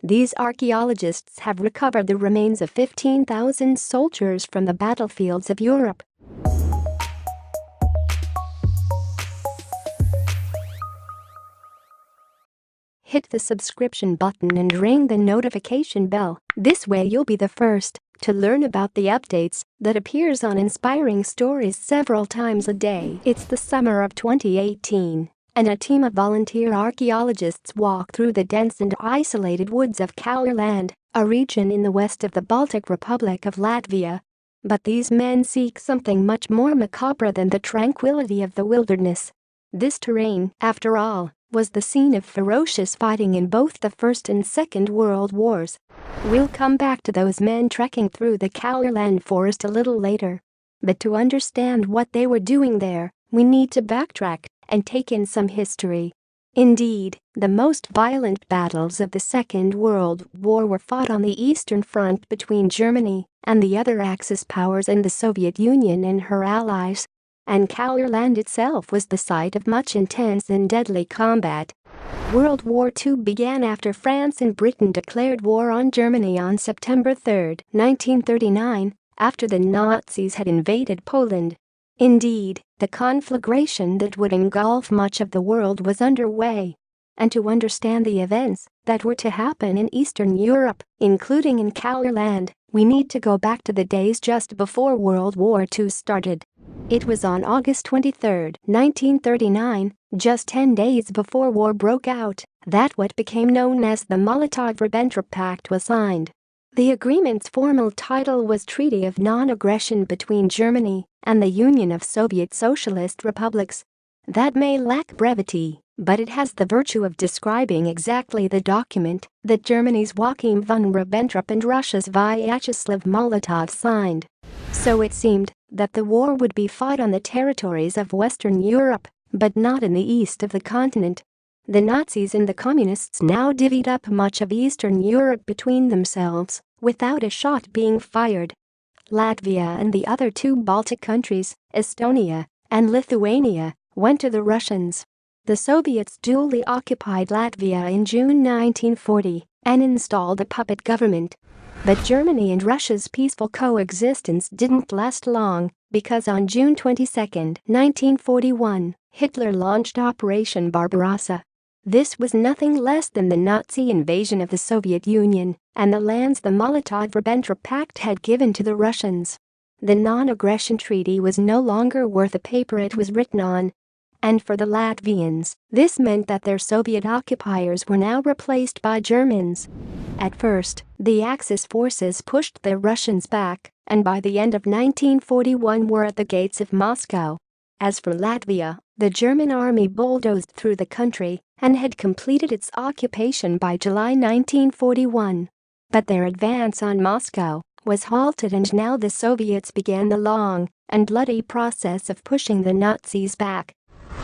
These archaeologists have recovered the remains of 15,000 soldiers from the battlefields of Europe. Hit the subscription button and ring the notification bell. This way you'll be the first to learn about the updates that appears on Inspiring Stories several times a day. It's the summer of 2018, and a team of volunteer archaeologists walk through the dense and isolated woods of Courland, a region in the west of the Baltic Republic of Latvia. But these men seek something much more macabre than the tranquility of the wilderness. This terrain, after all, was the scene of ferocious fighting in both the First and Second World Wars. We'll come back to those men trekking through the Courland forest a little later. But to understand what they were doing there, we need to backtrack and take in some history. Indeed, the most violent battles of the Second World War were fought on the Eastern Front between Germany and the other Axis powers and the Soviet Union and her allies. And Courland itself was the site of much intense and deadly combat. World War II began after France and Britain declared war on Germany on September 3, 1939, after the Nazis had invaded Poland. Indeed, the conflagration that would engulf much of the world was underway. And to understand the events that were to happen in Eastern Europe, including in Courland, we need to go back to the days just before World War II started. It was on August 23, 1939, just 10 days before war broke out, that what became known as the Molotov-Ribbentrop Pact was signed. The agreement's formal title was Treaty of Non-Aggression between Germany and the Union of Soviet Socialist Republics. That may lack brevity, but it has the virtue of describing exactly the document that Germany's Joachim von Ribbentrop and Russia's Vyacheslav Molotov signed. So it seemed that the war would be fought on the territories of Western Europe, but not in the east of the continent. The Nazis and the Communists now divvied up much of Eastern Europe between themselves, without a shot being fired. Latvia and the other two Baltic countries, Estonia and Lithuania, went to the Russians. The Soviets duly occupied Latvia in June 1940 and installed a puppet government. But Germany and Russia's peaceful coexistence didn't last long, because on June 22, 1941, Hitler launched Operation Barbarossa. This was nothing less than the Nazi invasion of the Soviet Union and the lands the Molotov-Ribbentrop Pact had given to the Russians. The non-aggression treaty was no longer worth the paper it was written on. And for the Latvians, this meant that their Soviet occupiers were now replaced by Germans. At first, the Axis forces pushed the Russians back, and by the end of 1941 were at the gates of Moscow. As for Latvia, the German army bulldozed through the country and had completed its occupation by July 1941. But their advance on Moscow was halted, and now the Soviets began the long and bloody process of pushing the Nazis back.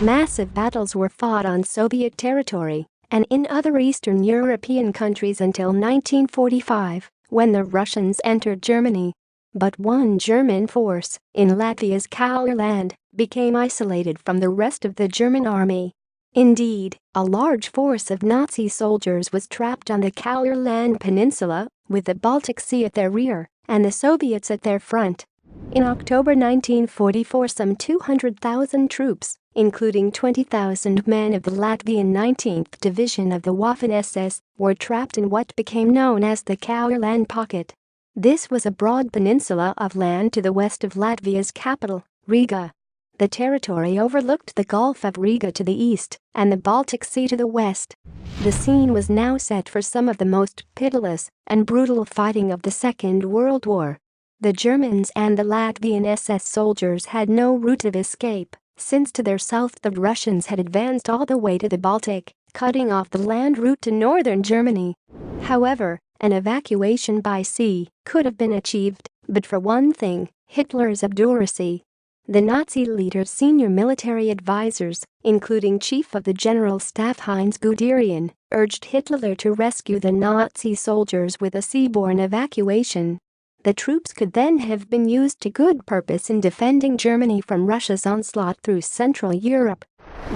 Massive battles were fought on Soviet territory and in other Eastern European countries until 1945, when the Russians entered Germany. But one German force, in Latvia's Courland, became isolated from the rest of the German army. Indeed, a large force of Nazi soldiers was trapped on the Courland Peninsula, with the Baltic Sea at their rear and the Soviets at their front. In October 1944, some 200,000 troops, including 20,000 men of the Latvian 19th Division of the Waffen-SS, were trapped in what became known as the Courland Pocket. This was a broad peninsula of land to the west of Latvia's capital, Riga. The territory overlooked the Gulf of Riga to the east and the Baltic Sea to the west. The scene was now set for some of the most pitiless and brutal fighting of the Second World War. The Germans and the Latvian SS soldiers had no route of escape, since to their south the Russians had advanced all the way to the Baltic, cutting off the land route to northern Germany. However, an evacuation by sea could have been achieved, but for one thing, Hitler's obduracy. The Nazi leader's senior military advisors, including Chief of the General Staff Heinz Guderian, urged Hitler to rescue the Nazi soldiers with a seaborne evacuation. The troops could then have been used to good purpose in defending Germany from Russia's onslaught through Central Europe.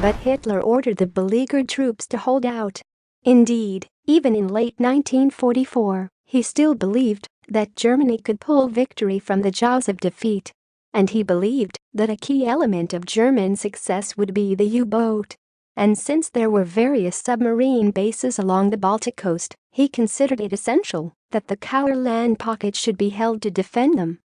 But Hitler ordered the beleaguered troops to hold out. Indeed, even in late 1944, he still believed that Germany could pull victory from the jaws of defeat. And he believed that a key element of German success would be the U-boat. And since there were various submarine bases along the Baltic coast, he considered it essential that the Courland pocket should be held to defend them.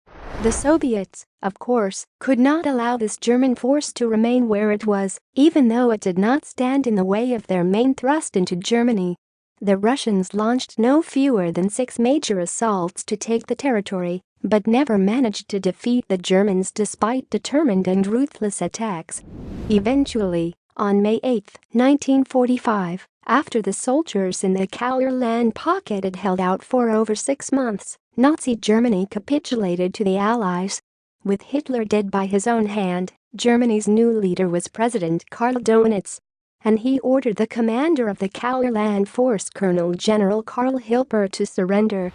The Soviets, of course, could not allow this German force to remain where it was, even though it did not stand in the way of their main thrust into Germany. The Russians launched no fewer than 6 major assaults to take the territory, but never managed to defeat the Germans despite determined and ruthless attacks. Eventually, on May 8, 1945, after the soldiers in the Courland pocket had held out for over 6 months, Nazi Germany capitulated to the Allies. With Hitler dead by his own hand, Germany's new leader was President Karl Donitz, and he ordered the commander of the Courland force, Colonel General Karl Hilper, to surrender.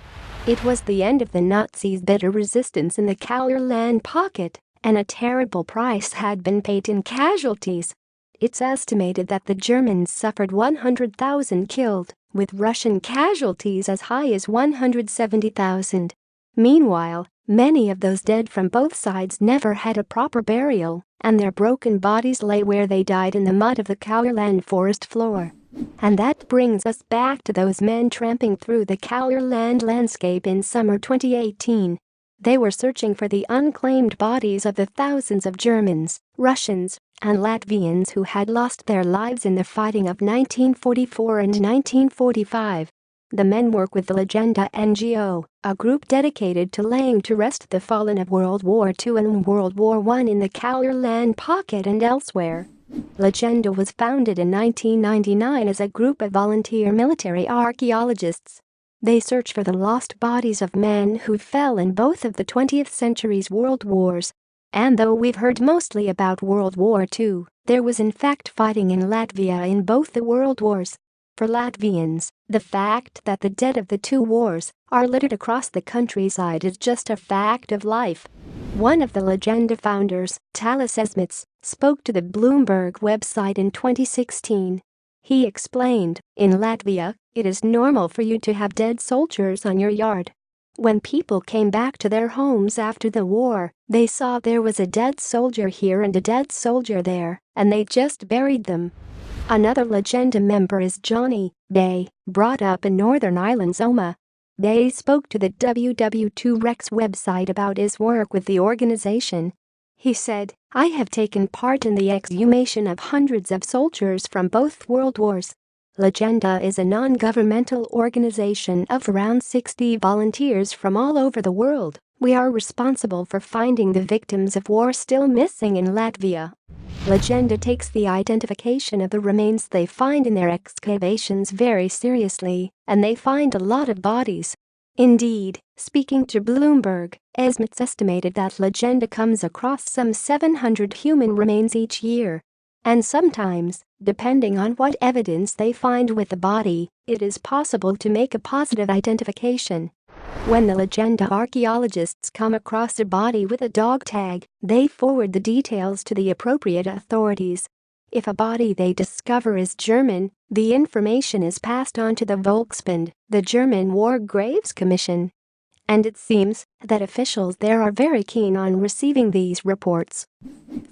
It was the end of the Nazis' bitter resistance in the Courland pocket, and a terrible price had been paid in casualties. It's estimated that the Germans suffered 100,000 killed, with Russian casualties as high as 170,000. Meanwhile, many of those dead from both sides never had a proper burial, and their broken bodies lay where they died in the mud of the Courland forest floor. And that brings us back to those men tramping through the Courland landscape in summer 2018. They were searching for the unclaimed bodies of the thousands of Germans, Russians, and Latvians who had lost their lives in the fighting of 1944 and 1945. The men work with the Legenda NGO, a group dedicated to laying to rest the fallen of World War II and World War I in the Courland pocket and elsewhere. Legenda was founded in 1999 as a group of volunteer military archaeologists. They search for the lost bodies of men who fell in both of the 20th century's world wars. And though we've heard mostly about World War II, there was in fact fighting in Latvia in both the world wars. For Latvians, the fact that the dead of the 2 wars are littered across the countryside is just a fact of life. One of the Legenda founders, Talis Esmits, spoke to the Bloomberg website in 2016. He explained, "In Latvia, it is normal for you to have dead soldiers on your yard. When people came back to their homes after the war, they saw there was a dead soldier here and a dead soldier there, and they just buried them." Another Legenda member is Johnny Day, brought up in Northern Ireland's Oma. Day spoke to the WW2Rex website about his work with the organization. He said, "I have taken part in the exhumation of hundreds of soldiers from both world wars. Legenda is a non-governmental organization of around 60 volunteers from all over the world. We are responsible for finding the victims of war still missing in Latvia." Legenda takes the identification of the remains they find in their excavations very seriously, and they find a lot of bodies. Indeed, speaking to Bloomberg, Esmits estimated that Legenda comes across some 700 human remains each year. And sometimes, depending on what evidence they find with the body, it is possible to make a positive identification. When the Legenda archaeologists come across a body with a dog tag, they forward the details to the appropriate authorities. If a body they discover is German, the information is passed on to the Volksbund, the German War Graves Commission. And it seems that officials there are very keen on receiving these reports.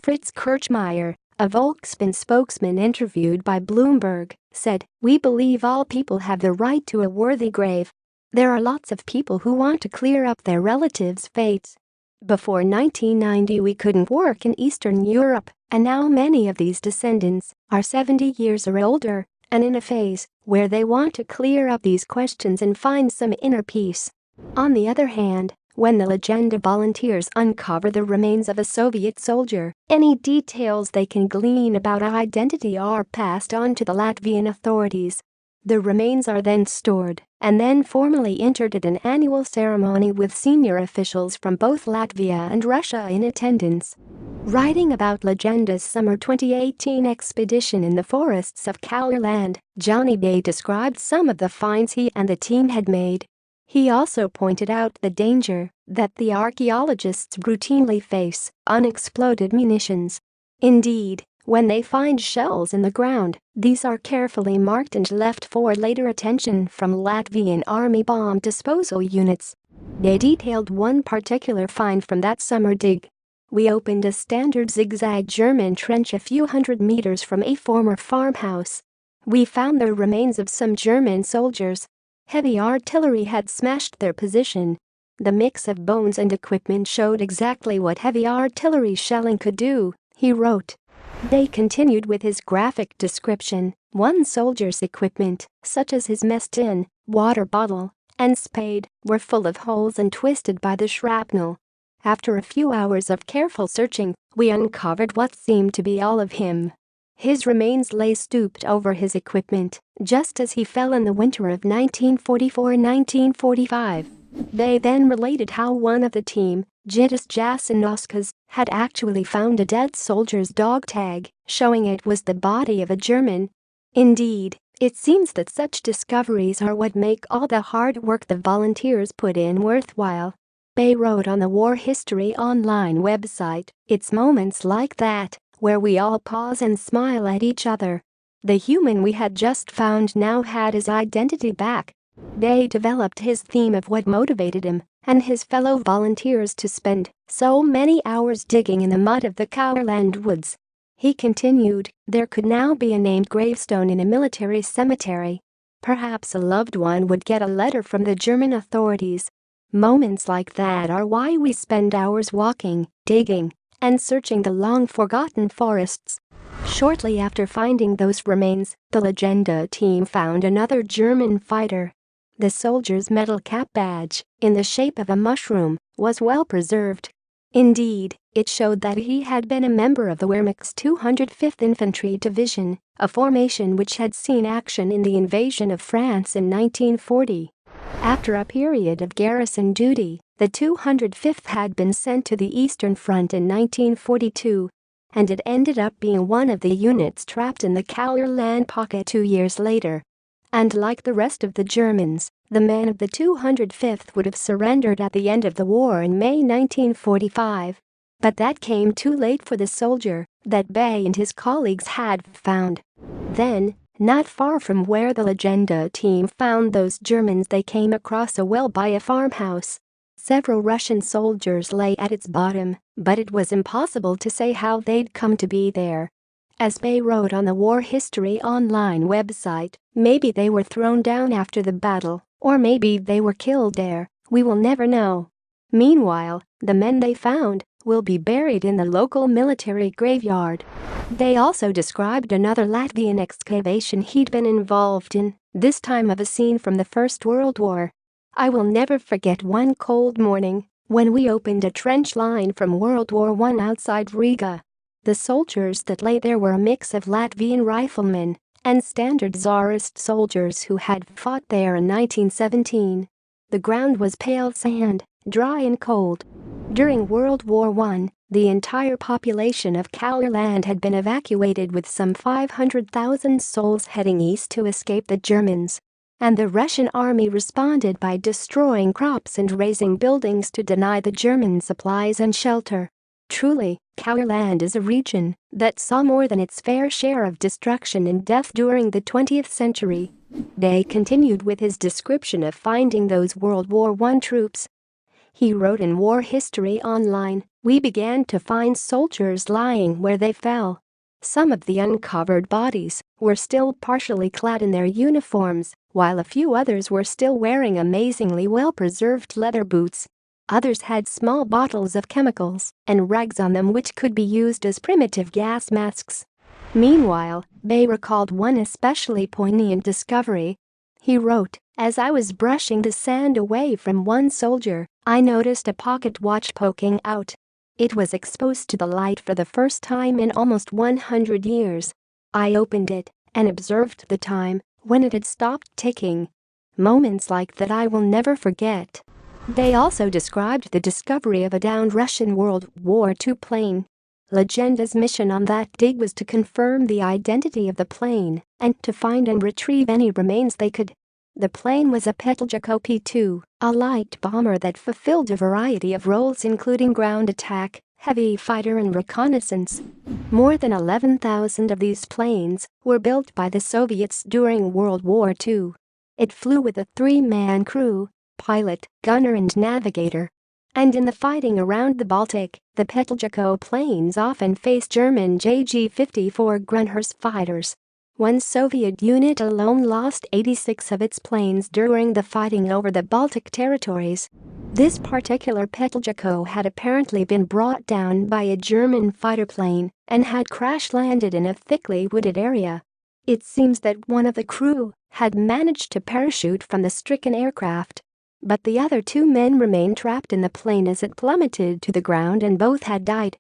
Fritz Kirchmeier, a Volksbund spokesman interviewed by Bloomberg, said, "We believe all people have the right to a worthy grave. There are lots of people who want to clear up their relatives' fates. Before 1990 we couldn't work in Eastern Europe, and now many of these descendants are 70 years or older and in a phase where they want to clear up these questions and find some inner peace." On the other hand, when the Legenda volunteers uncover the remains of a Soviet soldier, any details they can glean about identity are passed on to the Latvian authorities. The remains are then stored and then formally entered at an annual ceremony with senior officials from both Latvia and Russia in attendance. Writing about Legenda's summer 2018 expedition in the forests of Courland, Johnny Day described some of the finds he and the team had made. He also pointed out the danger that the archaeologists routinely face: unexploded munitions. Indeed, When they find shells in the ground, these are carefully marked and left for later attention from Latvian army bomb disposal units. They detailed one particular find from that summer dig. We opened a standard zigzag German trench a few hundred meters from a former farmhouse. We found the remains of some German soldiers. Heavy artillery had smashed their position. The mix of bones and equipment showed exactly what heavy artillery shelling could do, he wrote. They continued with his graphic description. One soldier's equipment, such as his mess tin, water bottle, and spade, were full of holes and twisted by the shrapnel. After a few hours of careful searching, we uncovered what seemed to be all of him. His remains lay stooped over his equipment, just as he fell in the winter of 1944-1945. They then related how one of the team, Jitas Jasinouskas, had actually found a dead soldier's dog tag, showing it was the body of a German. Indeed, it seems that such discoveries are what make all the hard work the volunteers put in worthwhile. Bay wrote on the War History Online website, "It's moments like that where we all pause and smile at each other." The human we had just found now had his identity back. They developed his theme of what motivated him and his fellow volunteers to spend so many hours digging in the mud of the Courland woods. He continued, there could now be a named gravestone in a military cemetery. Perhaps a loved one would get a letter from the German authorities. Moments like that are why we spend hours walking, digging, and searching the long-forgotten forests. Shortly after finding those remains, the Legenda team found another German fighter. The soldier's metal cap badge, in the shape of a mushroom, was well preserved. Indeed, it showed that he had been a member of the Wehrmacht's 205th Infantry Division, a formation which had seen action in the invasion of France in 1940. After a period of garrison duty, the 205th had been sent to the Eastern Front in 1942, and it ended up being one of the units trapped in the Courland pocket 2 years later. And like the rest of the Germans, the men of the 205th would have surrendered at the end of the war in May 1945. But that came too late for the soldier that Bay and his colleagues had found. Then, not far from where the Legenda team found those Germans, they came across a well by a farmhouse. Several Russian soldiers lay at its bottom, but it was impossible to say how they'd come to be there. As Bay wrote on the War History Online website, maybe they were thrown down after the battle, or maybe they were killed there, we will never know. Meanwhile, the men they found will be buried in the local military graveyard. They also described another Latvian excavation he'd been involved in, this time of a scene from the First World War. I will never forget one cold morning when we opened a trench line from World War I outside Riga. The soldiers that lay there were a mix of Latvian riflemen and standard Tsarist soldiers who had fought there in 1917. The ground was pale sand, dry and cold. During World War I, the entire population of Courland had been evacuated with some 500,000 souls heading east to escape the Germans. And the Russian army responded by destroying crops and razing buildings to deny the Germans supplies and shelter. Truly, Courland is a region that saw more than its fair share of destruction and death during the 20th century. Day continued with his description of finding those World War I troops. He wrote in War History Online, "We began to find soldiers lying where they fell. Some of the uncovered bodies were still partially clad in their uniforms, while a few others were still wearing amazingly well-preserved leather boots. Others had small bottles of chemicals and rags on them which could be used as primitive gas masks." Meanwhile, Bay recalled one especially poignant discovery. He wrote, "As I was brushing the sand away from one soldier, I noticed a pocket watch poking out. It was exposed to the light for the first time in almost 100 years. I opened it and observed the time when it had stopped ticking. Moments like that I will never forget." They also described the discovery of a downed Russian World War II plane. Legenda's mission on that dig was to confirm the identity of the plane and to find and retrieve any remains they could. The plane was a Petljaco P-2, a light bomber that fulfilled a variety of roles including ground attack, heavy fighter and reconnaissance. More than 11,000 of these planes were built by the Soviets during World War II. It flew with a three-man crew: pilot, gunner and navigator. And in the fighting around the Baltic, the Peteljako planes often faced German JG-54 Grunhers fighters. One Soviet unit alone lost 86 of its planes during the fighting over the Baltic territories. This particular Peteljako had apparently been brought down by a German fighter plane and had crash-landed in a thickly wooded area. It seems that one of the crew had managed to parachute from the stricken aircraft, but the other two men remained trapped in the plane as it plummeted to the ground and both had died.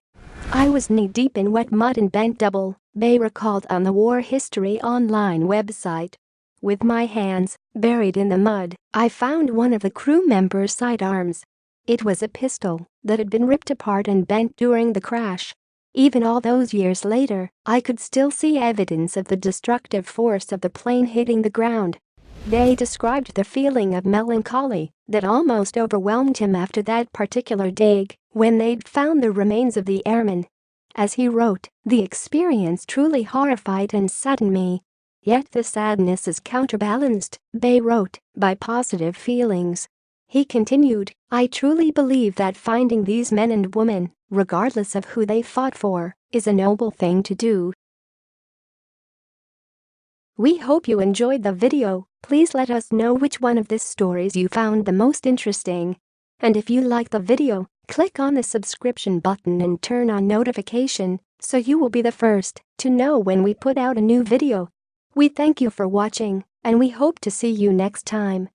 "I was knee-deep in wet mud and bent double," Bay recalled on the War History Online website. "With my hands buried in the mud, I found one of the crew members' sidearms. It was a pistol that had been ripped apart and bent during the crash. Even all those years later, I could still see evidence of the destructive force of the plane hitting the ground." They described the feeling of melancholy that almost overwhelmed him after that particular dig when they'd found the remains of the airmen. As he wrote, "The experience truly horrified and saddened me. Yet the sadness is counterbalanced," Bay wrote, "by positive feelings." He continued, "I truly believe that finding these men and women, regardless of who they fought for, is a noble thing to do." We hope you enjoyed the video. Please let us know which one of these stories you found the most interesting. And if you like the video, click on the subscription button and turn on notification so you will be the first to know when we put out a new video. We thank you for watching, and we hope to see you next time.